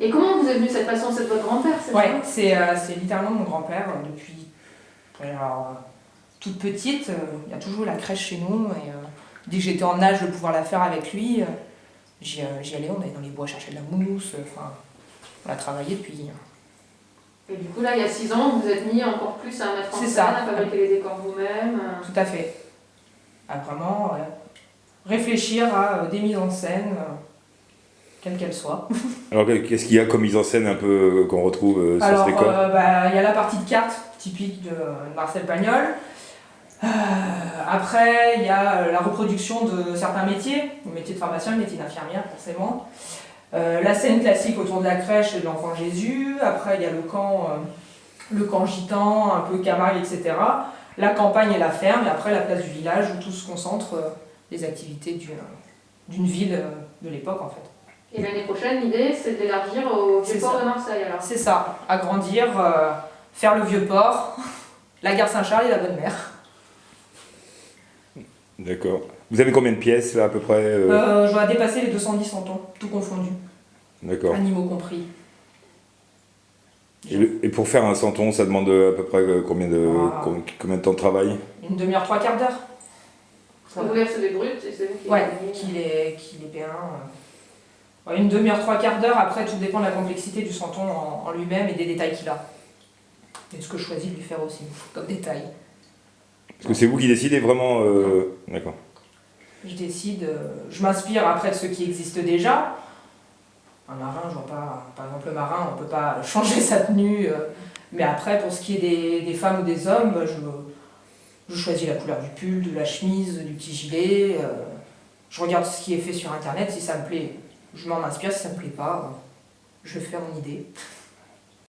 Et comment vous est venue cette passion? C'est de votre grand-père, c'est Ouais, ça? c'est littéralement mon grand-père depuis alors, toute petite. Il y a toujours eu la crèche chez nous et dès que j'étais en âge de pouvoir la faire avec lui, j'y allais, on allait dans les bois chercher de la mousse, enfin, on a travaillé depuis. Et du coup, là, il y a 6 ans, vous êtes mis encore plus à mettre en C'est scène, ça. à fabriquer les décors vous-même. Tout à fait. À vraiment réfléchir à des mises en scène, quelles qu'elles soient. Alors qu'est-ce qu'il y a comme mise en scène un peu qu'on retrouve sur Alors, ce décor? il y a la partie de cartes, typique de Marcel Pagnol. Après, il y a la reproduction de certains métiers, le métier de pharmacien, le métier d'infirmière, forcément. La scène classique autour de la crèche et de l'enfant Jésus. Après, il y a le camp gitan, un peu Camargue, etc. La campagne et la ferme, et après la place du village où tout se concentre, les activités d'une ville de l'époque, en fait. Et l'année prochaine, l'idée, c'est de l'élargir au vieux port de Marseille, alors. C'est ça, agrandir, faire le vieux port, la gare Saint-Charles et la Bonne Mère. D'accord. Vous avez combien de pièces là à peu près Je dois dépasser les 210 centons, tout confondu, D'accord. animaux compris. Et pour faire un centon, ça demande à peu près combien de temps de travail? Une demi-heure, trois quarts d'heure. Vous les recevez bruts, et c'est vous qui Ouais, les qu'il est bien. Ouais, une demi-heure, trois quarts d'heure, après tout dépend de la complexité du santon en lui-même et des détails qu'il a. Et ce que je choisis de lui faire aussi, comme détail. Parce que c'est vous qui décidez vraiment D'accord. Je décide, je m'inspire après de ce qui existe déjà. Un marin, je vois pas, par exemple le marin, on peut pas changer sa tenue. Mais après, pour ce qui est des femmes ou des hommes, bah, je choisis la couleur du pull, de la chemise, du petit gilet. Je regarde ce qui est fait sur internet, si ça me plaît, je m'en inspire, si ça me plaît pas, je fais mon idée.